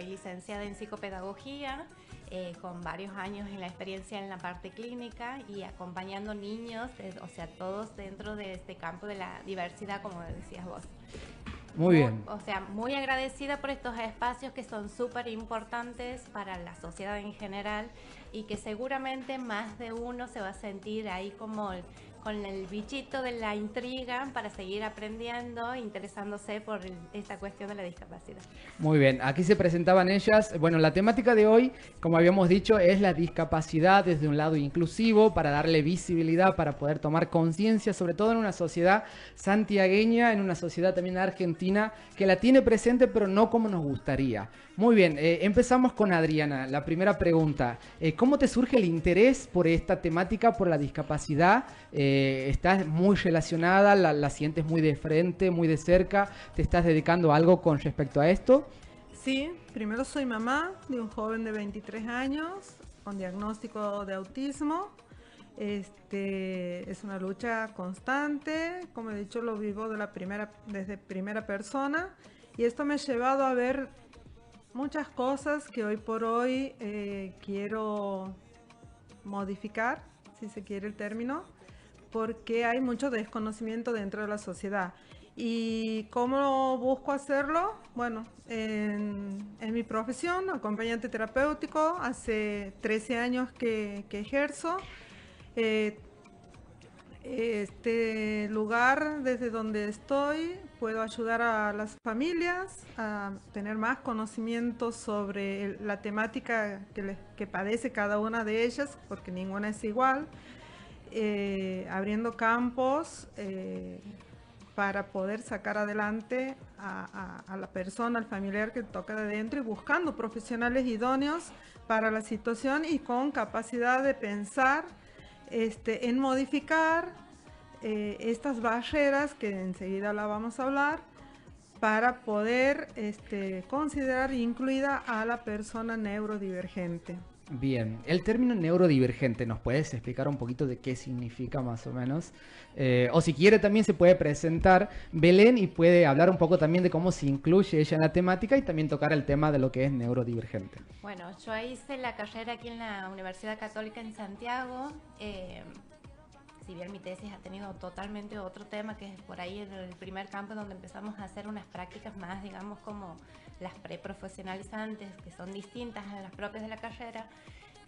soy licenciada en psicopedagogía, con varios años en la experiencia en la parte clínica y acompañando niños, o sea, todos dentro de este campo de la diversidad, como decías vos. Muy bien. O sea, muy agradecida por estos espacios que son súper importantes para la sociedad en general y que seguramente más de uno se va a sentir ahí como con el bichito de la intriga para seguir aprendiendo, interesándose por esta cuestión de la discapacidad. Muy bien, aquí se presentaban ellas. Bueno, la temática de hoy, como habíamos dicho, es la discapacidad desde un lado inclusivo, para darle visibilidad, para poder tomar conciencia, sobre todo en una sociedad santiagueña, en una sociedad también argentina, que la tiene presente, pero no como nos gustaría. Muy bien, empezamos con Adriana. La primera pregunta, ¿cómo te surge el interés por esta temática, por la discapacidad? ¿Estás muy relacionada, la sientes muy de frente, muy de cerca? ¿Te estás dedicando a algo con respecto a esto? Sí, primero soy mamá de un joven de 23 años con diagnóstico de autismo. Es una lucha constante, como he dicho, lo vivo desde primera persona, y esto me ha llevado a ver muchas cosas que hoy por hoy quiero modificar, si se quiere el término, porque hay mucho desconocimiento dentro de la sociedad. ¿Y cómo busco hacerlo? Bueno, en mi profesión, acompañante terapéutico, hace 13 años que ejerzo. Eh, este lugar desde donde estoy puedo ayudar a las familias a tener más conocimiento sobre la temática que padece cada una de ellas, porque ninguna es igual, abriendo campos para poder sacar adelante a la persona, al familiar que toca de dentro, y buscando profesionales idóneos para la situación y con capacidad de pensar en modificar estas barreras, que enseguida la vamos a hablar, para poder considerar incluida a la persona neurodivergente. Bien, el término neurodivergente, ¿nos puedes explicar un poquito de qué significa más o menos? O si quiere también se puede presentar Belén y puede hablar un poco también de cómo se incluye ella en la temática y también tocar el tema de lo que es neurodivergente. Bueno, yo hice la carrera aquí en la Universidad Católica en Santiago. Si bien mi tesis ha tenido totalmente otro tema, que es por ahí el primer campo donde empezamos a hacer unas prácticas más, digamos, como las preprofesionalizantes, que son distintas a las propias de la carrera.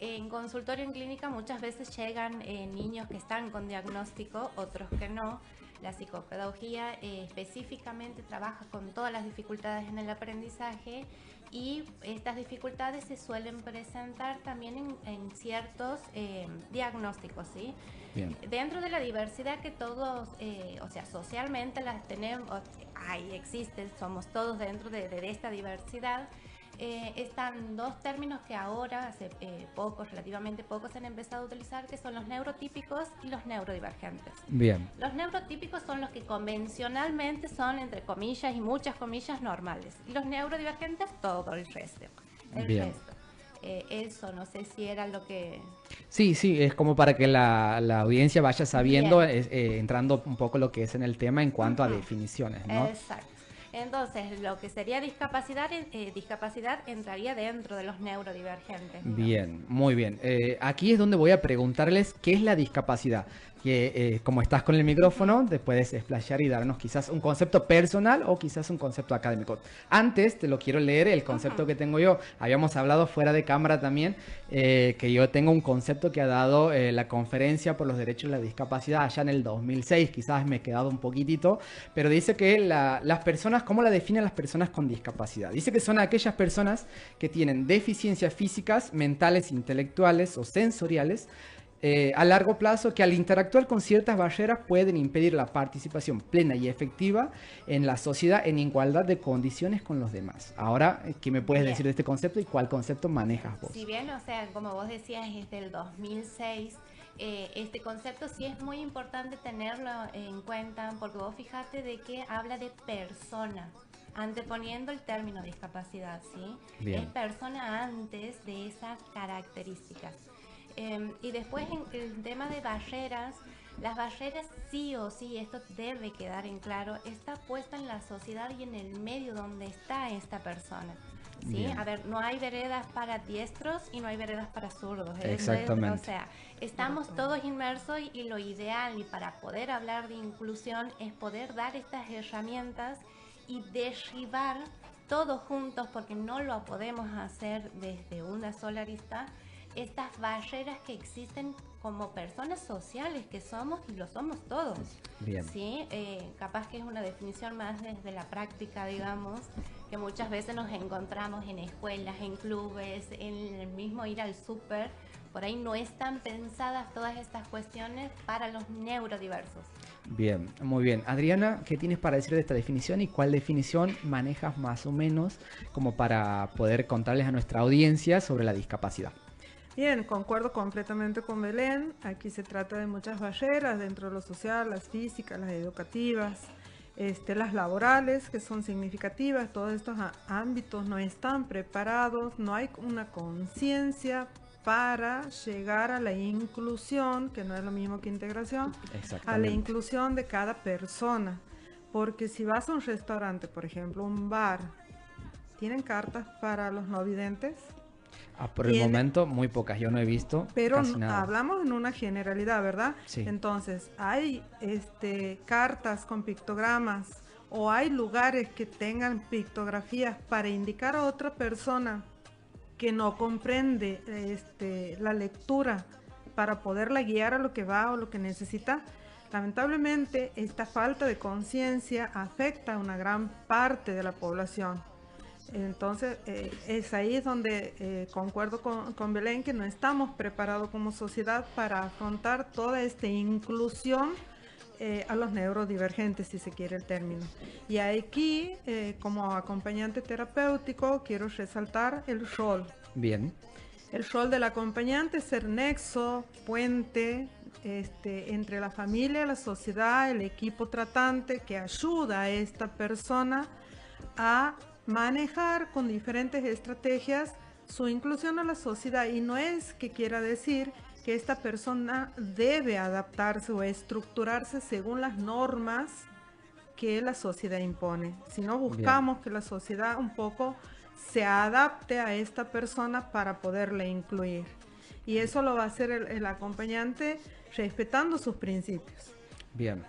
En consultorio en clínica muchas veces llegan niños que están con diagnóstico, otros que no. La psicopedagogía específicamente trabaja con todas las dificultades en el aprendizaje, y estas dificultades se suelen presentar también en ciertos diagnósticos, ¿sí? Bien. Dentro de la diversidad que todos, o sea, socialmente las tenemos, existen, somos todos dentro de esta diversidad. Están dos términos que ahora, hace relativamente pocos, se han empezado a utilizar, que son los neurotípicos y los neurodivergentes. Bien. Los neurotípicos son los que convencionalmente son, entre comillas y muchas comillas, normales. Y los neurodivergentes, todo el resto. Bien. Eso, no sé si era lo que... Sí, sí, es como para que la audiencia vaya sabiendo, Bien. entrando un poco lo que es en el tema en cuanto a Ujú. definiciones, ¿no? Exacto. Entonces, lo que sería discapacidad entraría dentro de los neurodivergentes, digamos. Bien, muy bien. Aquí es donde voy a preguntarles qué es la discapacidad. Que como estás con el micrófono, te puedes explayar y darnos quizás un concepto personal o quizás un concepto académico. Antes te lo quiero leer, el concepto que tengo yo. Habíamos hablado fuera de cámara también, que yo tengo un concepto que ha dado la Conferencia por los Derechos de la Discapacidad allá en el 2006. Quizás me he quedado un poquitito, pero dice que las personas, ¿cómo la definen las personas con discapacidad? Dice que son aquellas personas que tienen deficiencias físicas, mentales, intelectuales o sensoriales a largo plazo, que al interactuar con ciertas barreras pueden impedir la participación plena y efectiva en la sociedad en igualdad de condiciones con los demás. Ahora, ¿qué me puedes decir de este concepto y cuál concepto manejas vos? Si bien, o sea, como vos decías, es del 2006, este concepto sí es muy importante tenerlo en cuenta, porque vos fijate de que habla de persona, anteponiendo el término discapacidad, ¿sí? Bien. Es persona antes de esas características. Y después en el tema de barreras, las barreras sí o sí, esto debe quedar en claro, está puesta en la sociedad y en el medio donde está esta persona. ¿sí? Bien. A ver, no hay veredas para diestros y no hay veredas para zurdos. Exactamente. O sea, estamos todos inmersos y lo ideal y para poder hablar de inclusión es poder dar estas herramientas y derribar todos juntos, porque no lo podemos hacer desde una sola arista, estas barreras que existen como personas sociales que somos y lo somos todos. Bien. ¿Sí? Capaz que es una definición más desde la práctica, digamos, que muchas veces nos encontramos en escuelas, en clubes, en el mismo ir al súper. Por ahí no están pensadas todas estas cuestiones para los neurodiversos. Bien, muy bien. Adriana, ¿qué tienes para decir de esta definición y cuál definición manejas más o menos como para poder contarles a nuestra audiencia sobre la discapacidad? Bien, concuerdo completamente con Belén. Aquí se trata de muchas barreras dentro de lo social, las físicas, las educativas, las laborales, que son significativas. Todos estos ámbitos no están preparados, no hay una conciencia para llegar a la inclusión, que no es lo mismo que integración, a la Exactamente. inclusión de cada persona. Porque si vas a un restaurante, por ejemplo, un bar, ¿tienen cartas para los no videntes? Por el momento, muy pocas. Yo no he visto Pero casi nada. hablamos en una generalidad, ¿verdad? Sí. Entonces, hay cartas con pictogramas o hay lugares que tengan pictografías para indicar a otra persona que no comprende la lectura para poderla guiar a lo que va o lo que necesita. Lamentablemente, esta falta de conciencia afecta a una gran parte de la población. Entonces, es ahí donde concuerdo con Belén que no estamos preparados como sociedad para afrontar toda esta inclusión a los neurodivergentes, si se quiere el término. Y aquí, como acompañante terapéutico, quiero resaltar el rol. Bien. El rol del acompañante es ser nexo, puente, entre la familia, la sociedad, el equipo tratante que ayuda a esta persona a manejar con diferentes estrategias su inclusión a la sociedad. Y no es que quiera decir que esta persona debe adaptarse o estructurarse según las normas que la sociedad impone, sino buscamos que la sociedad un poco se adapte a esta persona para poderla incluir. Y eso lo va a hacer el acompañante respetando sus principios. Bien.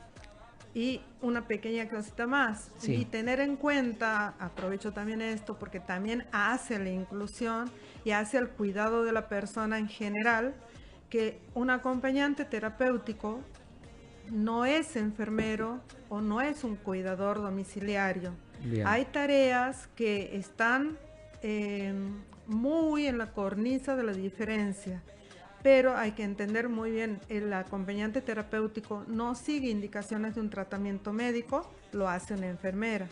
Y una pequeña cosita más, Sí. y tener en cuenta, aprovecho también esto, porque también hace la inclusión y hace el cuidado de la persona en general, que un acompañante terapéutico no es enfermero o no es un cuidador domiciliario. Bien. Hay tareas que están muy en la cornisa de la diferencia. Pero hay que entender muy bien, el acompañante terapéutico no sigue indicaciones de un tratamiento médico, lo hace una enfermera.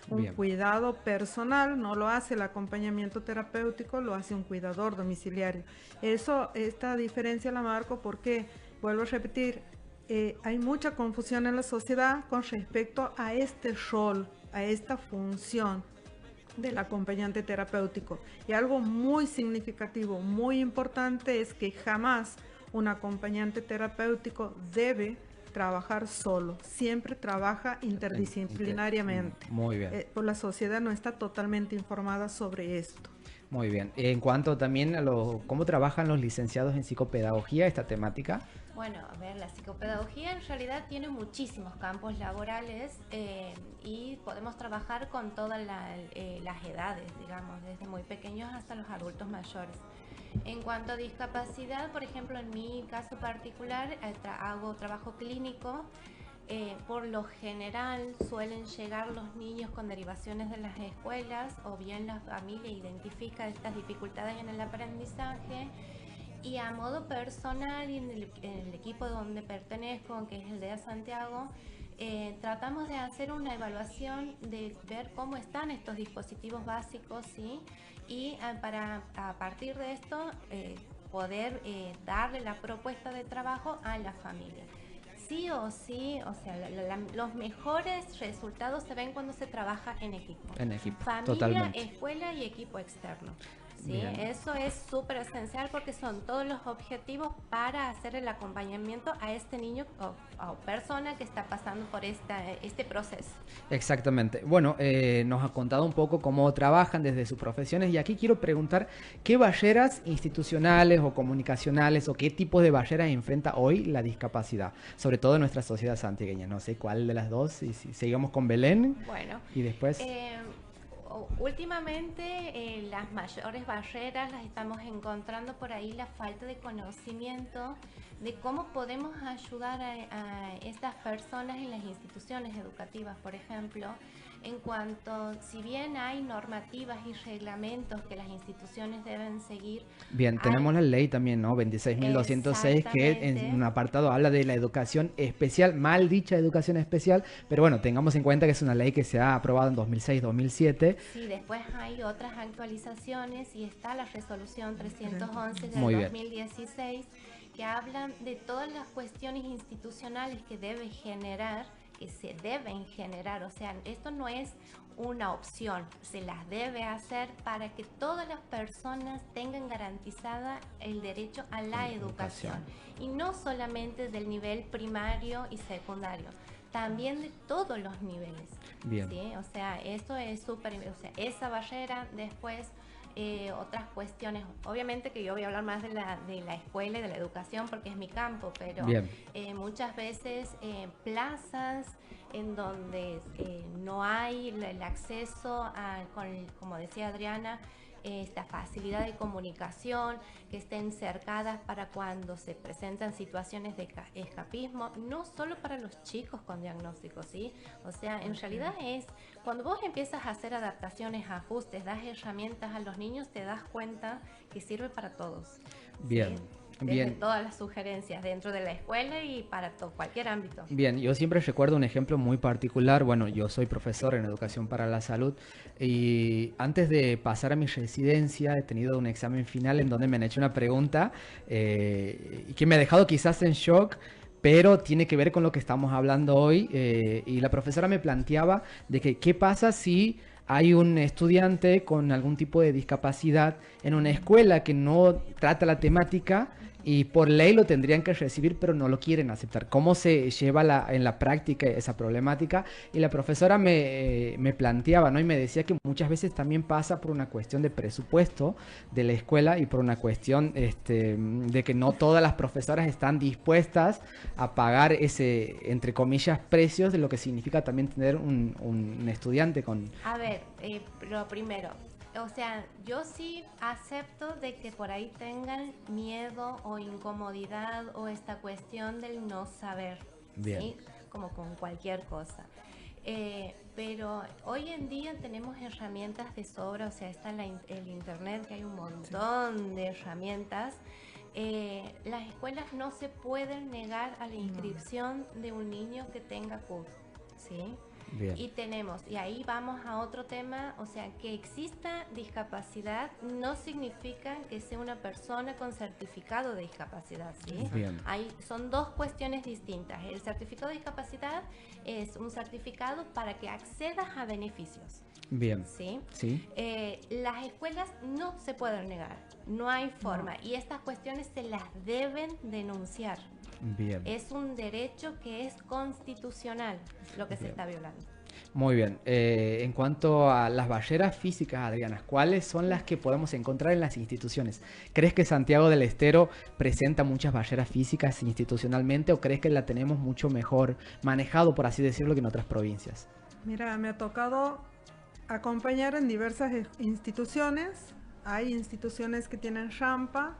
Un cuidado personal no lo hace el acompañamiento terapéutico, lo hace un cuidador domiciliario. Esta diferencia la marco porque, vuelvo a repetir, hay mucha confusión en la sociedad con respecto a este rol, a esta función del acompañante terapéutico. Y algo muy significativo, muy importante, es que jamás un acompañante terapéutico debe trabajar solo, siempre trabaja interdisciplinariamente. Muy bien. Pues la sociedad no está totalmente informada sobre esto. Muy bien. En cuanto también a cómo trabajan los licenciados en psicopedagogía esta temática. Bueno, a ver, la psicopedagogía en realidad tiene muchísimos campos laborales y podemos trabajar con todas las edades, digamos, desde muy pequeños hasta los adultos mayores. En cuanto a discapacidad, por ejemplo, en mi caso particular, hago trabajo clínico. Por lo general suelen llegar los niños con derivaciones de las escuelas o bien la familia identifica estas dificultades en el aprendizaje. Y a modo personal y en el equipo donde pertenezco, que es el de Santiago, tratamos de hacer una evaluación de ver cómo están estos dispositivos básicos, ¿sí? Y para a partir de esto poder darle la propuesta de trabajo a la familia. Sí o sí, o sea, los mejores resultados se ven cuando se trabaja en equipo. En equipo, Familia, totalmente. escuela y equipo externo. ¿sí? Bien. Eso es súper esencial porque son todos los objetivos para hacer el acompañamiento a este niño o persona que está pasando por este proceso. Exactamente. Bueno, nos ha contado un poco cómo trabajan desde sus profesiones y aquí quiero preguntar qué barreras institucionales o comunicacionales o qué tipo de barreras enfrenta hoy la discapacidad, sobre todo en nuestra sociedad santiagueña. No sé cuál de las dos, y si seguimos con Belén Bueno, y después... últimamente las mayores barreras las estamos encontrando por ahí, la falta de conocimiento de cómo podemos ayudar a estas personas en las instituciones educativas, por ejemplo, en cuanto, si bien hay normativas y reglamentos que las instituciones deben seguir. Bien, tenemos la ley también, ¿no? 26.206, que en un apartado habla de la educación especial, mal dicha educación especial, pero bueno, tengamos en cuenta que es una ley que se ha aprobado en 2006-2007. Sí, después hay otras actualizaciones y está la resolución 311 del Muy bien. 2016 que hablan de todas las cuestiones institucionales que debe generar, que se deben generar, o sea, esto no es una opción, se las debe hacer para que todas las personas tengan garantizada el derecho a la educación. Y no solamente del nivel primario y secundario, también de todos los niveles. Bien. ¿Sí? O sea, esto es súper, o sea, esa barrera, después otras cuestiones, obviamente que yo voy a hablar más de la escuela y de la educación porque es mi campo, pero muchas veces plazas en donde no hay el acceso como decía Adriana, esta facilidad de comunicación, que estén cercadas para cuando se presentan situaciones de escapismo, no solo para los chicos con diagnósticos, ¿sí? O sea, en realidad es cuando vos empiezas a hacer adaptaciones, ajustes, das herramientas a los niños, te das cuenta que sirve para todos. Bien. ¿Sí? Desde Bien. todas las sugerencias dentro de la escuela y para cualquier ámbito. Bien, yo siempre recuerdo un ejemplo muy particular. Bueno, yo soy profesor en Educación para la Salud y antes de pasar a mi residencia he tenido un examen final en donde me han hecho una pregunta que me ha dejado quizás en shock, pero tiene que ver con lo que estamos hablando hoy. Y la profesora me planteaba de que qué pasa si hay un estudiante con algún tipo de discapacidad en una escuela que no trata la temática y por ley lo tendrían que recibir, pero no lo quieren aceptar. ¿Cómo se lleva en la práctica esa problemática? Y la profesora me planteaba, ¿no? Y me decía que muchas veces también pasa por una cuestión de presupuesto de la escuela y por una cuestión de que no todas las profesoras están dispuestas a pagar ese, entre comillas, precios de lo que significa también tener un estudiante con... A ver, lo primero, o sea, yo sí acepto de que por ahí tengan miedo o incomodidad o esta cuestión del no saber, Bien. ¿sí? Como con cualquier cosa. Pero hoy en día tenemos herramientas de sobra, o sea, está el internet, que hay un montón de herramientas. Las escuelas no se pueden negar a la inscripción de un niño que tenga CUD, ¿sí? Bien. Y ahí vamos a otro tema, o sea, que exista discapacidad no significa que sea una persona con certificado de discapacidad, ¿sí? Bien. Son dos cuestiones distintas. El certificado de discapacidad es un certificado para que accedas a beneficios. Bien. ¿Sí? Sí. Las escuelas no se pueden negar, no hay forma, y estas cuestiones se las deben denunciar. Bien. Es un derecho que es constitucional lo que se está violando. Muy bien. En cuanto a las barreras físicas, Adriana, ¿cuáles son las que podemos encontrar en las instituciones? ¿Crees que Santiago del Estero presenta muchas barreras físicas institucionalmente o crees que la tenemos mucho mejor manejado, por así decirlo, que en otras provincias? Mira, me ha tocado acompañar en diversas instituciones. Hay instituciones que tienen rampa,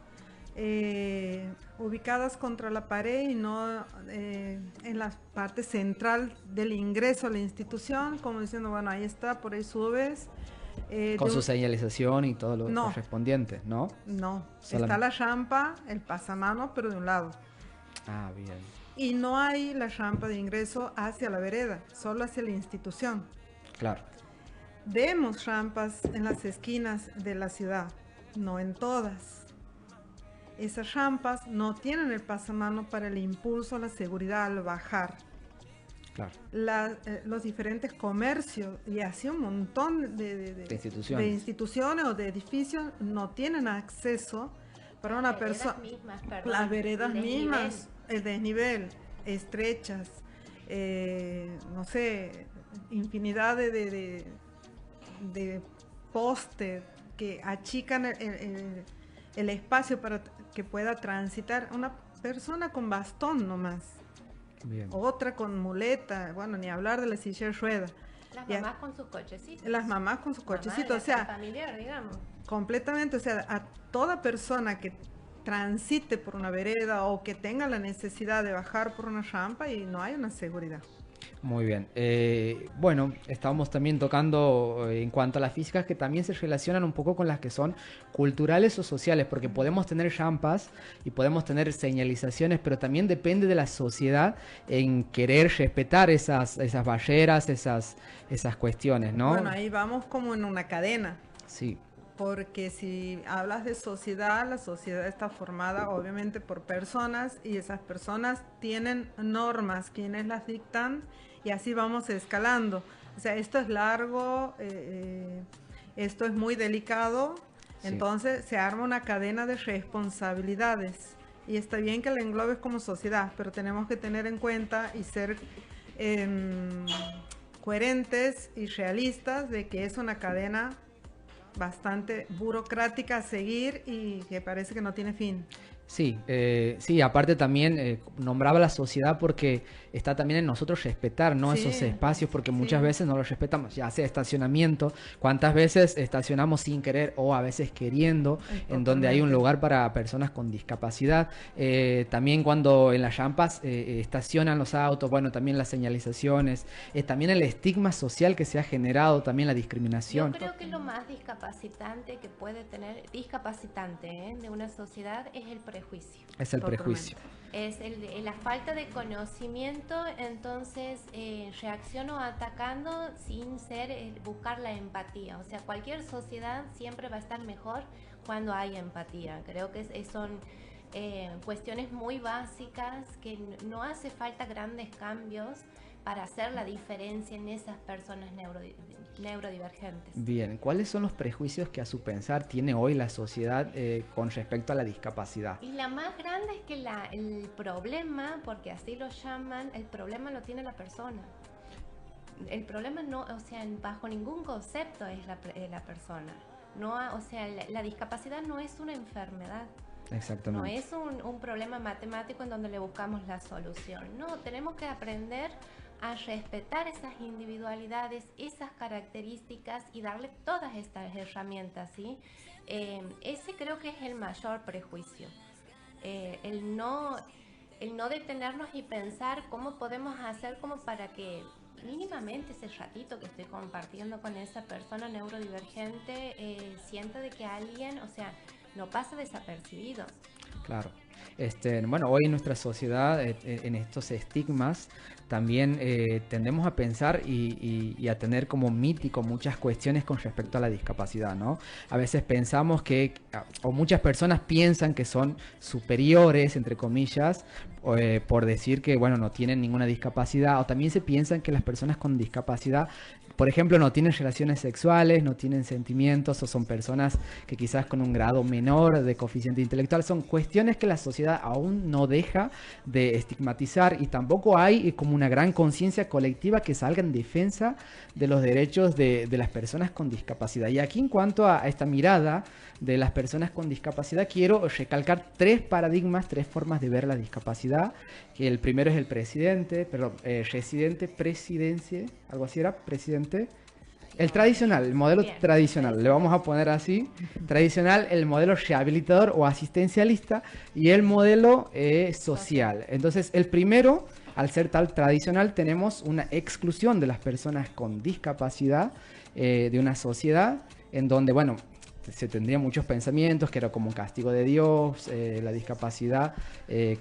ubicadas contra la pared y no en la parte central del ingreso a la institución, como diciendo, bueno, ahí está, por ahí subes. Con su señalización y todo lo correspondiente, ¿no? No, está la rampa, el pasamano, pero de un lado. Ah, bien. Y no hay la rampa de ingreso hacia la vereda, solo hacia la institución. Claro. Vemos rampas en las esquinas de la ciudad, no en todas. Esas rampas no tienen el pasamano para el impulso a la seguridad al bajar. Claro. Los diferentes comercios y así un montón de instituciones o de edificios no tienen acceso para una persona. Las veredas mismas, el desnivel, estrechas, no sé, infinidad de postes que achican el espacio para que pueda transitar una persona con bastón nomás. Bien. Otra con muleta, bueno, ni hablar de la silla de ruedas. Las mamás con sus cochecitos. Las mamás con sus cochecitos, o sea, familiar, digamos. Completamente, o sea, a toda persona que transite por una vereda o que tenga la necesidad de bajar por una rampa y no hay una seguridad. Muy bien. Bueno, estábamos también tocando en cuanto a las físicas que también se relacionan un poco con las que son culturales o sociales, porque podemos tener rampas y podemos tener señalizaciones, pero también depende de la sociedad en querer respetar esas barreras, esas cuestiones, ¿no? Bueno, ahí vamos como en una cadena. Sí. Porque si hablas de sociedad, la sociedad está formada obviamente por personas y esas personas tienen normas, quienes las dictan y así vamos escalando. O sea, esto es largo, esto es muy delicado, sí. Entonces se arma una cadena de responsabilidades y está bien que la englobes como sociedad, pero tenemos que tener en cuenta y ser coherentes y realistas de que es una cadena bastante burocrática a seguir y que parece que no tiene fin. Sí, sí, aparte también nombraba la sociedad porque está también en nosotros respetar, ¿no? Sí, esos espacios, porque muchas veces no los respetamos, ya sea estacionamiento, cuántas veces estacionamos sin querer o a veces queriendo, en donde hay un lugar para personas con discapacidad. También cuando en las rampas estacionan los autos, bueno, también las señalizaciones, también el estigma social que se ha generado, también la discriminación. Yo creo que lo más discapacitante que puede tener, de una sociedad es el prejuicio. Es el prejuicio. Es la falta de conocimiento, entonces reacciono atacando sin buscar la empatía. O sea, cualquier sociedad siempre va a estar mejor cuando hay empatía. Creo que son cuestiones muy básicas que no hace falta grandes cambios para hacer la diferencia en esas personas neurodivergentes. Bien, ¿cuáles son los prejuicios que a su pensar tiene hoy la sociedad con respecto a la discapacidad? Y la más grande es que el problema, porque así lo llaman, el problema lo tiene la persona. El problema no, o sea, bajo ningún concepto es la persona. No, o sea, la discapacidad no es una enfermedad. Exactamente. No es un problema matemático en donde le buscamos la solución. No, tenemos que aprender a respetar esas individualidades, esas características y darle todas estas herramientas, ¿sí? Ese creo que es el mayor prejuicio. El no detenernos y pensar cómo podemos hacer como para que mínimamente ese ratito que estoy compartiendo con esa persona neurodivergente sienta de que alguien, o sea, no pasa desapercibido. Claro. Bueno, hoy en nuestra sociedad, en estos estigmas, también tendemos a pensar y a tener como mítico muchas cuestiones con respecto a la discapacidad, ¿no? A veces pensamos o muchas personas piensan que son superiores, entre comillas, por decir que, bueno, no tienen ninguna discapacidad, o también se piensan que las personas con discapacidad, por ejemplo, no tienen relaciones sexuales, no tienen sentimientos, o son personas que quizás con un grado menor de coeficiente intelectual. Son cuestiones que la sociedad aún no deja de estigmatizar y tampoco hay como una gran conciencia colectiva que salga en defensa de los derechos de las personas con discapacidad. Y aquí, en cuanto a esta mirada de las personas con discapacidad, quiero recalcar tres paradigmas, tres formas de ver la discapacidad. Que el primero es el presidencia, algo así era, presidente. El tradicional, el modelo tradicional, le vamos a poner así. Tradicional, el modelo rehabilitador o asistencialista y el modelo social. Entonces, el primero, al ser tal tradicional, tenemos una exclusión de las personas con discapacidad de una sociedad en donde, bueno, se tendrían muchos pensamientos que era como un castigo de Dios, la discapacidad,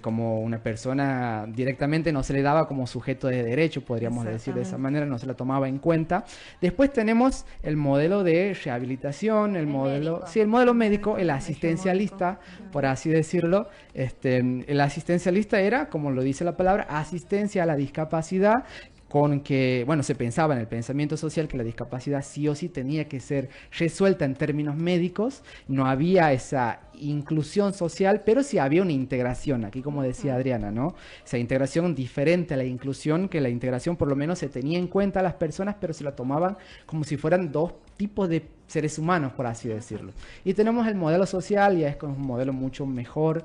como una persona directamente no se le daba como sujeto de derecho, podríamos decir de esa manera, no se la tomaba en cuenta. Después tenemos el modelo de rehabilitación, el modelo médico, el asistencialista, por así decirlo. El asistencialista era, como lo dice la palabra, asistencia a la discapacidad, con que, bueno, se pensaba en el pensamiento social que la discapacidad sí o sí tenía que ser resuelta en términos médicos, no había esa inclusión social, pero sí había una integración, aquí como decía Adriana, ¿no? Esa integración diferente a la inclusión, que la integración por lo menos se tenía en cuenta a las personas, pero se la tomaban como si fueran dos tipos de seres humanos, por así decirlo. Y tenemos el modelo social, ya es con un modelo mucho mejor,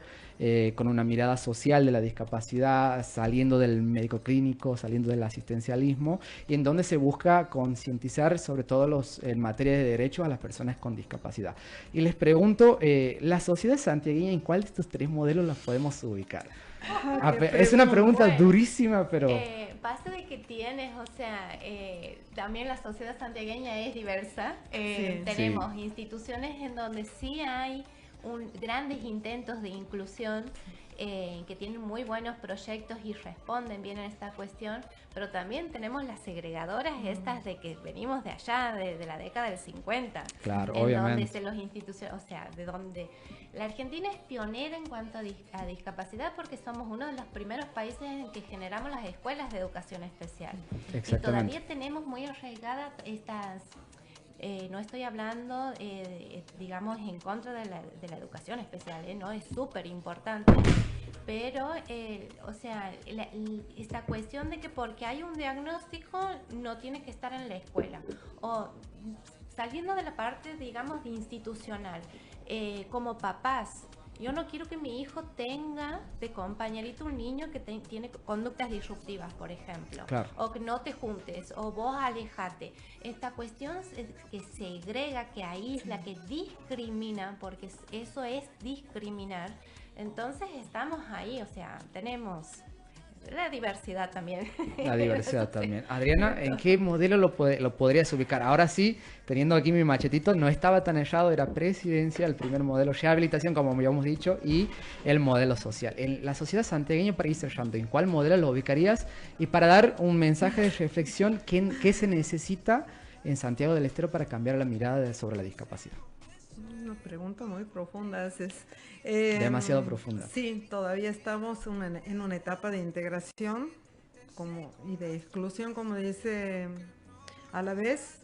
con una mirada social de la discapacidad, saliendo del médico clínico, saliendo del asistencialismo, y en donde se busca concientizar sobre todo en materia de derechos a las personas con discapacidad. Y les pregunto, la sociedad santiagueña, ¿en cuál de estos tres modelos las podemos ubicar? Es una pregunta durísima, pero... Pasa de que tienes, o sea, también la sociedad santiagueña es diversa. Tenemos instituciones en donde sí hay grandes intentos de inclusión, que tienen muy buenos proyectos y responden bien a esta cuestión, pero también tenemos las segregadoras estas de que venimos de allá, de la década del 50. Claro, en obviamente. Donde se los instituciones, o sea, de donde la Argentina es pionera en cuanto a discapacidad porque somos uno de los primeros países en que generamos las escuelas de educación especial. Y todavía tenemos muy arraigadas estas... no estoy hablando, digamos, en contra de la educación especial, no es súper importante, pero, o sea, esta cuestión de que porque hay un diagnóstico no tiene que estar en la escuela, o saliendo de la parte, digamos, institucional, como papás, yo no quiero que mi hijo tenga de compañerito un niño que tiene conductas disruptivas, por ejemplo. Claro. O que no te juntes, o vos alejate. Esta cuestión que segrega, que aísla, que discrimina, porque eso es discriminar. Entonces estamos ahí, o sea, tenemos la diversidad también. La diversidad también. Adriana, ¿en qué modelo lo podrías ubicar? Ahora sí, teniendo aquí mi machetito, no estaba tan errado, era presidencia, el primer modelo, rehabilitación, como habíamos dicho, y el modelo social. En la sociedad santiagueña, para ir cerrando, ¿en cuál modelo lo ubicarías? Y para dar un mensaje de reflexión, ¿qué se necesita en Santiago del Estero para cambiar la mirada sobre la discapacidad? Una pregunta muy profunda. Demasiado profunda. Sí, todavía estamos en una etapa de integración y de exclusión, como dice, a la vez.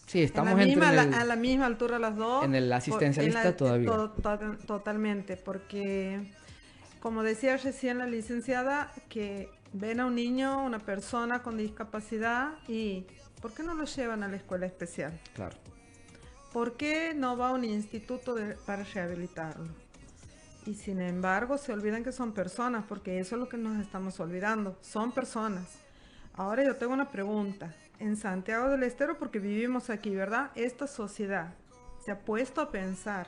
Sí, estamos a la misma altura las dos. En el asistencialista todavía. Totalmente, porque, como decía recién la licenciada, que ven a un niño, una persona con discapacidad y ¿por qué no lo llevan a la escuela especial? Claro. ¿Por qué no va a un instituto para rehabilitarlo? Y sin embargo se olvidan que son personas, porque eso es lo que nos estamos olvidando, son personas. Ahora yo tengo una pregunta. En Santiago del Estero, porque vivimos aquí, ¿verdad? Esta sociedad se ha puesto a pensar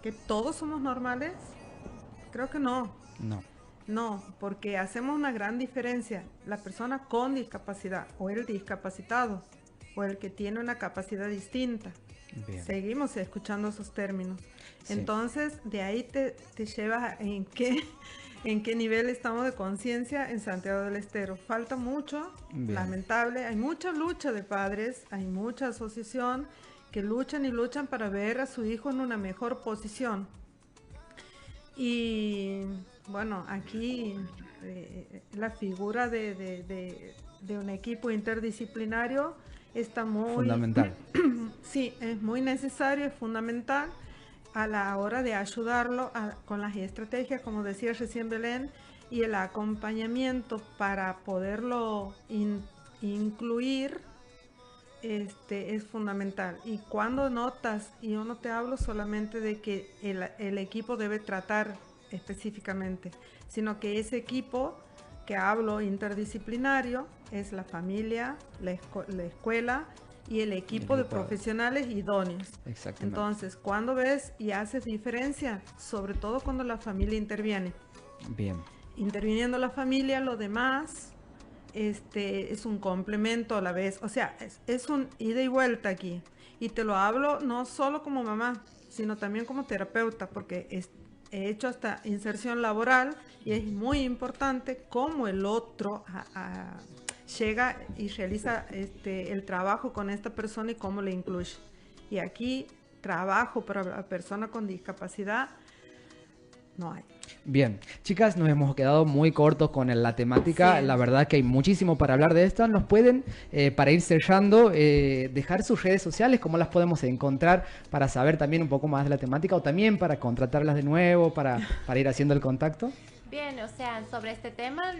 que todos somos normales. Creo que no. No, porque hacemos una gran diferencia. La persona con discapacidad o el discapacitado o el que tiene una capacidad distinta. Bien. Seguimos escuchando esos términos. Sí. Entonces, de ahí te llevas en qué nivel estamos de conciencia en Santiago del Estero. Falta mucho, bien. Lamentable. Hay mucha lucha de padres, hay mucha asociación que luchan y luchan para ver a su hijo en una mejor posición. Y bueno, aquí la figura de un equipo interdisciplinario está muy... Fundamental. Sí, es muy necesario, es fundamental a la hora de ayudarlo con las estrategias, como decía recién Belén, y el acompañamiento para poderlo incluir es fundamental. Y cuando notas, y yo no te hablo solamente de que el equipo debe tratar específicamente, sino que ese equipo que hablo interdisciplinario es la familia, la escuela y el equipo de profesionales idóneos. Exactamente. Entonces, cuando ves y haces diferencia, sobre todo cuando la familia interviene. Bien. Interviniendo la familia, lo demás es un complemento a la vez. O sea, es un ida y vuelta aquí. Y te lo hablo no solo como mamá, sino también como terapeuta, porque he hecho hasta inserción laboral y es muy importante cómo el otro llega y realiza el trabajo con esta persona y cómo le incluye. Y aquí trabajo para la persona con discapacidad no hay. Bien, chicas, nos hemos quedado muy cortos con la temática. Sí. La verdad que hay muchísimo para hablar de esto. Nos pueden, para ir cerrando, dejar sus redes sociales, cómo las podemos encontrar para saber también un poco más de la temática o también para contratarlas de nuevo, para ir haciendo el contacto. Bien, o sea, sobre este tema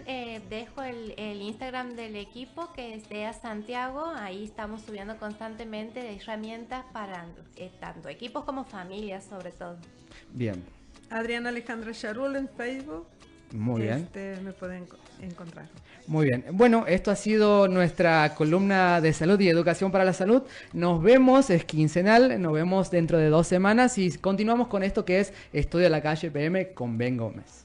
dejo el Instagram del equipo, que es DEA Santiago. Ahí estamos subiendo constantemente herramientas para tanto equipos como familias, sobre todo. Bien, Adriana Alejandra Charul en Facebook. muy bien. Me pueden encontrar. Muy bien. Bueno, esto ha sido nuestra columna de salud y educación para la salud. Nos vemos, es quincenal, nos vemos dentro de 2 semanas y continuamos con esto que es Estudio de la Calle PM con Ben Gómez.